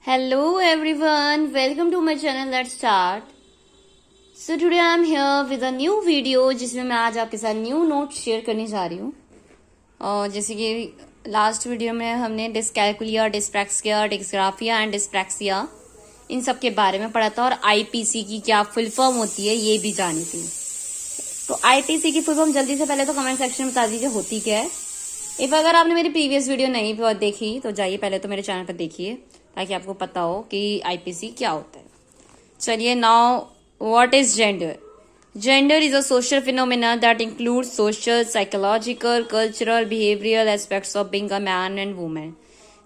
Hello everyone, welcome to my channel. Let's start. So today I am here with a new video जिसमें मैं आज आपके साथ new note share करने जा रही हूँ। और जैसे कि लास्ट वीडियो में हमने dyscalculia, dyspraxia, dysgraphia and dyspraxia इन सब के बारे में पढ़ा था और आईपीसी की क्या फुल फॉर्म होती है ये भी जानी थी। तो आईपीसी की फुल फॉर्म जल्दी से पहले तो कमेंट सेक्शन में बता दीजिए होती क्या है। अगर आपने मेरी प्रीवियस वीडियो नहीं देखी तो जाइए पहले तो मेरे चैनल पर देखिए ताकि आपको पता हो कि आईपीसी क्या होता है। चलिए, now what is gender? Gender is a social phenomena that includes social, psychological, cultural, behavioural aspects of being a man and women.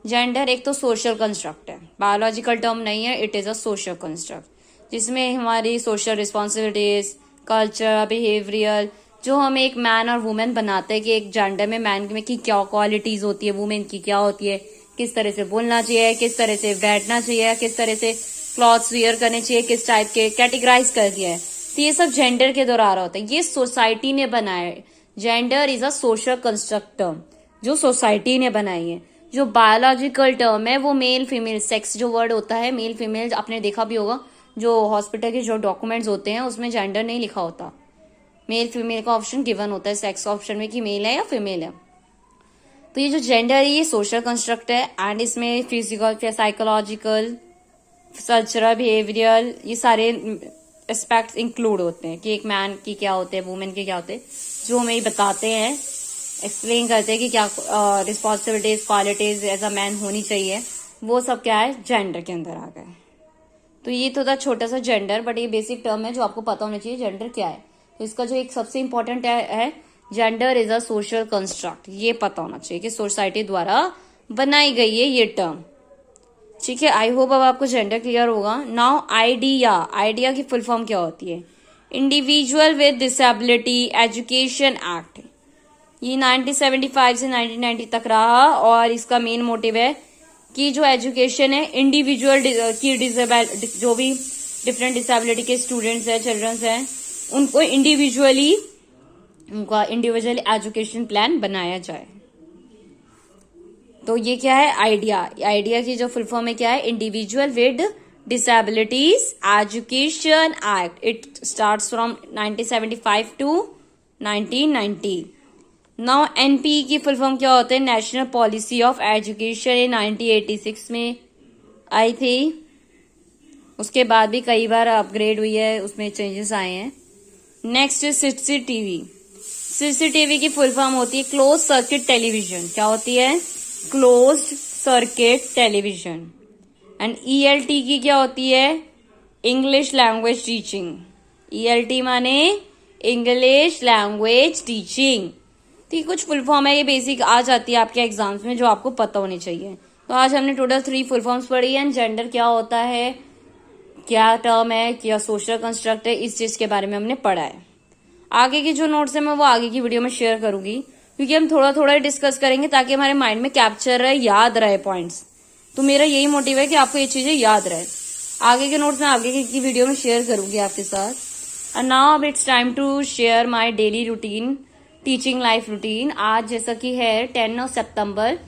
Gender एक तो सोशल कंस्ट्रक्ट है, बायोलॉजिकल टर्म नहीं है, it is a social construct जिसमें हमारी social responsibilities, culture, behaviour जो हमें एक मैन और वुमेन बनाते हैं कि एक जेंडर में मैन में की क्या क्वालिटीज होती है, वुमेन की क्या होती है, किस तरह से बोलना चाहिए, किस तरह से बैठना चाहिए, किस तरह से क्लॉथ्स वियर करने चाहिए, किस टाइप के कैटेगराइज कर दिया है। तो ये सब जेंडर के द्वारा आ रहा होता है, ये सोसाइटी ने बनाया है। Gender is a social construct term जो सोसाइटी ने बनाई है। जो बायोलॉजिकल टर्म है वो मेल फीमेल सेक्स जो वर्ड होता है, मेल फीमेल आपने देखा भी होगा, जो हॉस्पिटल के जो डॉक्यूमेंट्स होते हैं उसमें जेंडर नहीं लिखा होता, मेल फीमेल का ऑप्शन गिवन होता है सेक्स ऑप्शन में कि मेल है या फीमेल है। तो ये जो जेंडर है ये सोशल कंस्ट्रक्ट है एंड इसमें फिजिकल, साइकोलॉजिकल, कल्चरल, बिहेवियरल ये सारे एस्पेक्ट्स इंक्लूड होते हैं कि एक मैन की क्या होते हैं, वुमेन के क्या होते हैं, जो हमें बताते हैं, एक्सप्लेन करते हैं कि क्या responsibilities, qualities as a man होनी चाहिए। वो सब क्या है जेंडर के अंदर आ गए। तो ये तो था छोटा सा जेंडर, बट ये बेसिक टर्म है जो आपको पता होना चाहिए जेंडर क्या है। तो इसका जो एक सबसे इंपॉर्टेंट है gender is a social construct, ये पता होना चाहिए कि सोसाइटी द्वारा बनाई गई है ये टर्म। ठीक है, आई होप अब आपको जेंडर क्लियर होगा। नाउ आइडिया की फुल फॉर्म क्या होती है? Individual with disability education act. ये 1975 से 1990 तक रहा और इसका मेन मोटिव है कि जो एजुकेशन है इंडिविजुअल की जो भी डिफरेंट डिसेबिलिटी के स्टूडेंट्स है, चिल्ड्रंस हैं, उनको इंडिविजुअली उनका इंडिविजुअल एजुकेशन प्लान बनाया जाए। तो ये क्या है? आइडिया की जो फुल फॉर्म है क्या है? Individual with disabilities education act. It starts from 1975 to 1990। Now NP की फुल फॉर्म क्या होता है? National policy of education. ये 1986 में आई थी, उसके बाद भी कई बार अपग्रेड हुई है, उसमें चेंजेस आए हैं। Next CCTV. सीसीटीवी की फुल फॉर्म होती है क्लोज सर्किट टेलीविजन। क्या होती है? Close circuit television. And ELT की क्या होती है? English language teaching. ईएलटी माने इंग्लिश लैंग्वेज टीचिंग। तो ये कुछ फुल फॉर्म है, ये बेसिक आ जाती है आपके एग्जाम्स में जो आपको पता होनी चाहिए। तो आज हमने टोटल 3 फुल फॉर्म्स पढ़ी है। जेंडर क्या होता है, क्या टर्म है, क्या सोशल कंस्ट्रक्ट है, इस चीज के बारे में हमने पढ़ा है। आगे की जो नोट्स है मैं वो आगे की वीडियो में शेयर करूंगी, क्योंकि हम थोड़ा थोड़ा डिस्कस करेंगे ताकि हमारे माइंड में कैप्चर रहे, याद रहे पॉइंट्स। तो मेरा यही मोटिव है कि आपको ये चीजें याद रहे। आगे के नोट्स मैं आगे की वीडियो में शेयर करूंगी आपके साथ। एंड नाउ अब it's time to share my daily routine, teaching life routine. आज जैसा कि है 10 सितंबर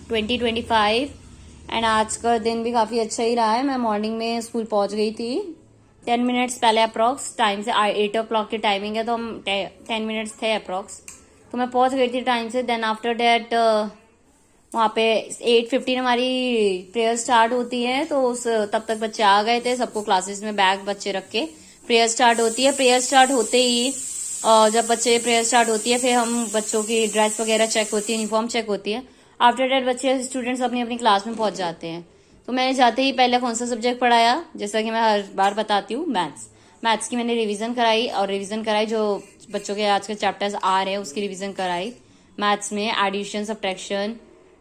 2025 एंड आज का दिन भी काफी अच्छा ही रहा है। मैं मॉर्निंग में स्कूल पहुंच गई थी 10 मिनट्स पहले अप्रॉक्स, टाइम से 8 o'clock की टाइमिंग है तो हम 10 मिनट्स थे अप्रॉक्स, तो मैं पहुंच गई थी टाइम से। देन आफ्टर डेट वहाँ पे 8:15 हमारी प्रेयर स्टार्ट होती है, तो तब तक बच्चे आ गए थे, सबको क्लासेस में बैग बच्चे रख के प्रेयर स्टार्ट होती है। प्रेयर स्टार्ट होते ही जब बच्चे प्रेयर स्टार्ट होती है फिर हम बच्चों की ड्रेस वगैरह चेक होती है, यूनिफॉर्म चेक होती है। आफ्टर डेट बच्चे स्टूडेंट्स अपनी अपनी क्लास में पहुंच जाते हैं। तो मैंने जाते ही पहले कौन सा सब्जेक्ट पढ़ाया, जैसा कि मैं हर बार बताती हूँ, मैथ्स की मैंने रिवीजन कराई जो बच्चों के आज के चैप्टर्स आ रहे हैं उसकी रिवीजन कराई। मैथ्स में एडिशन, सब्ट्रैक्शन,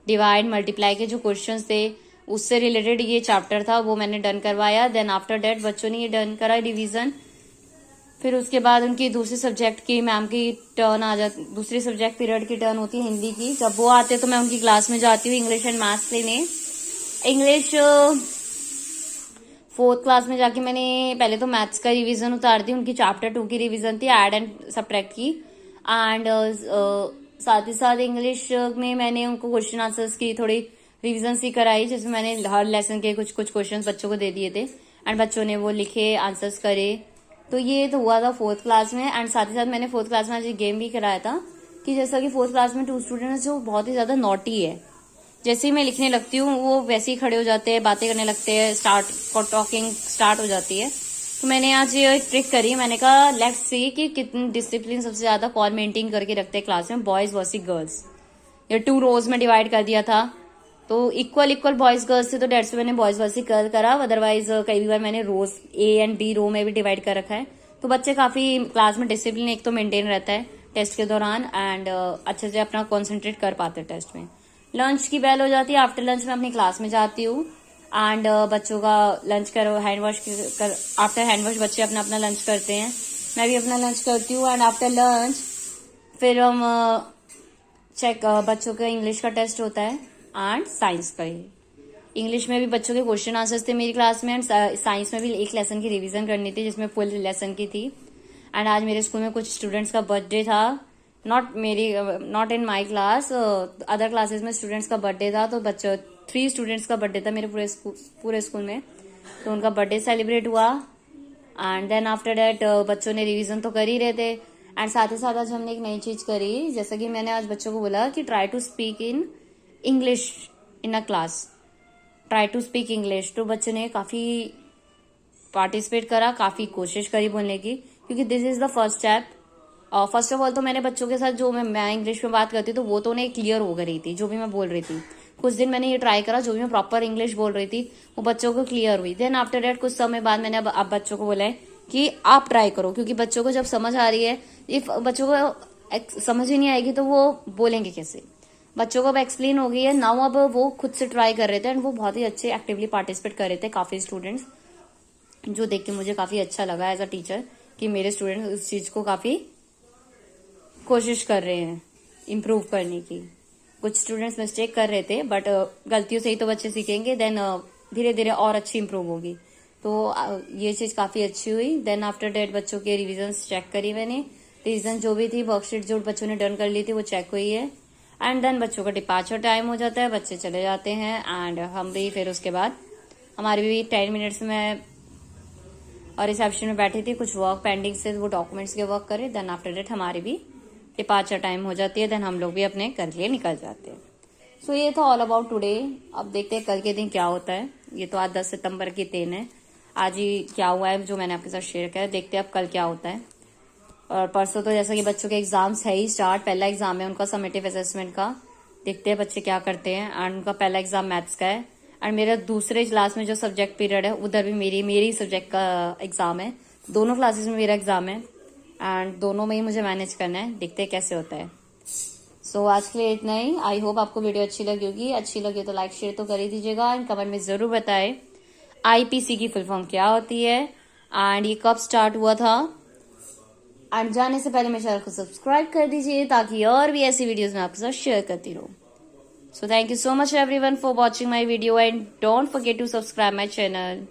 डिवाइड, मल्टीप्लाई के जो क्वेश्चंस थे उससे रिलेटेड ये चैप्टर था, वो मैंने डन करवाया। देन आफ्टर डेट बच्चों ने ये डन करा रिवीजन। फिर उसके बाद उनकी दूसरे सब्जेक्ट की मैम की टर्न आ जाती, दूसरे सब्जेक्ट पीरियड की टर्न होती है हिंदी की। जब वो आते तो मैं उनकी क्लास में जाती हूँ इंग्लिश एंड मैथ्स लेने। इंग्लिश 4th क्लास में जाके मैंने पहले तो मैथ्स का रिवीजन उतार दी, उनकी चैप्टर 2 की रिवीजन थी, ऐड एंड सब्ट्रैक्ट की। एंड साथ ही साथ इंग्लिश में मैंने उनको क्वेश्चन आंसर्स की थोड़ी रिविजन सी कराई, जिसमें मैंने हर लेसन के कुछ कुछ क्वेश्चंस बच्चों को दे दिए थे एंड बच्चों ने वो लिखे, आंसर्स करे। तो ये तो हुआ था 4th क्लास में। एंड साथ ही साथ मैंने 4th क्लास में आज एक गेम भी कराया था कि जैसा कि 4th क्लास में 2 स्टूडेंट्स जो बहुत ही ज्यादा नॉटी है, जैसे ही मैं लिखने लगती हूँ वो वैसे ही खड़े हो जाते हैं, बातें करने लगते हैं, टॉकिंग स्टार्ट हो जाती है। तो मैंने आज ये एक ट्रिक करी, मैंने कहा लेट्स सी कि कितनी डिसिप्लिन सबसे ज्यादा कौन मेंटेन करके रखते हैं क्लास में, बॉयज वर्सेस गर्ल्स। ये 2 रोज में डिवाइड कर दिया था, तो इक्वल बॉयज गर्ल्स थे, तो डेट्स मैंने बॉयज वर्सेस गर्ल करा। अदरवाइज कई बार मैंने रोज A एंड B रो में भी डिवाइड कर रखा है। तो बच्चे काफी क्लास में डिसिप्लिन एक तो मेंटेन रहता है टेस्ट के दौरान एंड अच्छे से अपना कॉन्सेंट्रेट कर पाते हैं टेस्ट में। लंच की बेल हो जाती है, आफ्टर लंच में अपनी क्लास में जाती हूँ एंड बच्चों का लंच करो, हैंड वॉश कर, आफ्टर हैंड वॉश बच्चे अपना अपना लंच करते हैं, मैं भी अपना लंच करती हूँ। एंड आफ्टर लंच फिर हम चेक बच्चों का इंग्लिश का टेस्ट होता है एंड साइंस का ही। इंग्लिश में भी बच्चों के क्वेश्चन आंसर्स थे मेरी क्लास में एंड साइंस में भी एक लेसन की रिवीजन करनी थी जिसमें फुल लेसन की थी। एंड आज मेरे स्कूल में कुछ स्टूडेंट्स का बर्थडे था, not in my class, other classes में स्टूडेंट्स का बर्थडे था। तो बच्चों 3 स्टूडेंट्स का बर्थडे था मेरे पूरे स्कूल में, तो उनका बर्थडे सेलिब्रेट हुआ। एंड देन आफ्टर डेट बच्चों ने रिवीजन तो कर ही रहे थे एंड साथ ही साथ आज हमने एक नई चीज करी, जैसा कि मैंने आज बच्चों को बोला कि try to speak in English in a class, try to speak English. तो बच्चों ने काफी पार्टिसिपेट करा, काफी कोशिश करी बोलने की, क्योंकि this is the first step. First of all तो मैंने बच्चों के साथ जो मैं इंग्लिश में बात करती तो वो तो उन्हें क्लियर हो गई थी, जो भी मैं बोल रही थी। कुछ दिन मैंने ये ट्राई करा, जो भी मैं प्रॉपर इंग्लिश बोल रही थी वो बच्चों को क्लियर हुई। देन आफ्टर डेट कुछ समय बाद मैंने अब बच्चों को बोला है कि आप ट्राई करो, क्योंकि बच्चों को जब समझ आ रही है, इफ बच्चों को समझ ही नहीं आएगी तो वो बोलेंगे कैसे। बच्चों को अब एक्सप्लेन हो गई है, नाउ अब वो खुद से ट्राई कर रहे थे एंड वो बहुत ही अच्छे एक्टिवली पार्टिसिपेट कर रहे थे, काफी स्टूडेंट्स, जो देख के मुझे काफी अच्छा लगा एज अ टीचर कि मेरे स्टूडेंट्स इस चीज को काफी कोशिश कर रहे हैं इम्प्रूव करने की। कुछ स्टूडेंट्स मिस्टेक कर रहे थे बट गलतियों से ही तो बच्चे सीखेंगे, देन धीरे धीरे और अच्छी इम्प्रूव होगी। तो ये चीज काफी अच्छी हुई। देन आफ्टर डेट बच्चों के रिविजन चेक करी मैंने, रिविजन जो भी थी वर्कशीट जो बच्चों ने डन कर ली थी वो चेक हुई है। एंड देन बच्चों का डिपार्चर टाइम हो जाता है, बच्चे चले जाते हैं एंड हम भी फिर उसके बाद हमारी भी 10 मिनट्स में और रिसेप्शन में बैठी थी, कुछ वर्क पेंडिंग से वो डॉक्यूमेंट्स के वर्क करे। देन आफ्टर डेट हमारी भी डिपार्चर टाइम हो जाती है, देन हम लोग भी अपने घर के लिए निकल जाते हैं। सो ये था ऑल अबाउट टुडे। अब देखते हैं कल के दिन क्या होता है। ये तो आज 10 सितंबर की दिन है, आज ही क्या हुआ है जो मैंने आपके साथ शेयर किया। देखते हैं अब कल क्या होता है। और परसों तो जैसा कि बच्चों के एग्जाम्स है ही स्टार्ट, पहला एग्जाम है उनका समेटिव असेसमेंट का, देखते हैं बच्चे क्या करते हैं। एंड उनका पहला एग्जाम मैथ्स का है एंड मेरा दूसरे क्लास में जो सब्जेक्ट पीरियड है उधर भी मेरी सब्जेक्ट का एग्जाम है। दोनों क्लासेस में मेरा एग्जाम है एंड दोनों में ही मुझे मैनेज करना है, देखते हैं कैसे होता है। सो आज के लिए इतना ही। आई होप आपको वीडियो अच्छी लगी होगी, अच्छी लगी तो लाइक शेयर तो कर ही दीजिएगा एंड कमेंट में जरूर बताएं IPC की फुल फॉर्म क्या होती है एंड ये कब स्टार्ट हुआ था। एंड जाने से पहले मेरे चैनल को सब्सक्राइब कर दीजिए ताकि और भी ऐसी वीडियोस मैं आपके साथ शेयर करती रहूं। So thank you so much everyone for watching my video and don't forget to subscribe my channel.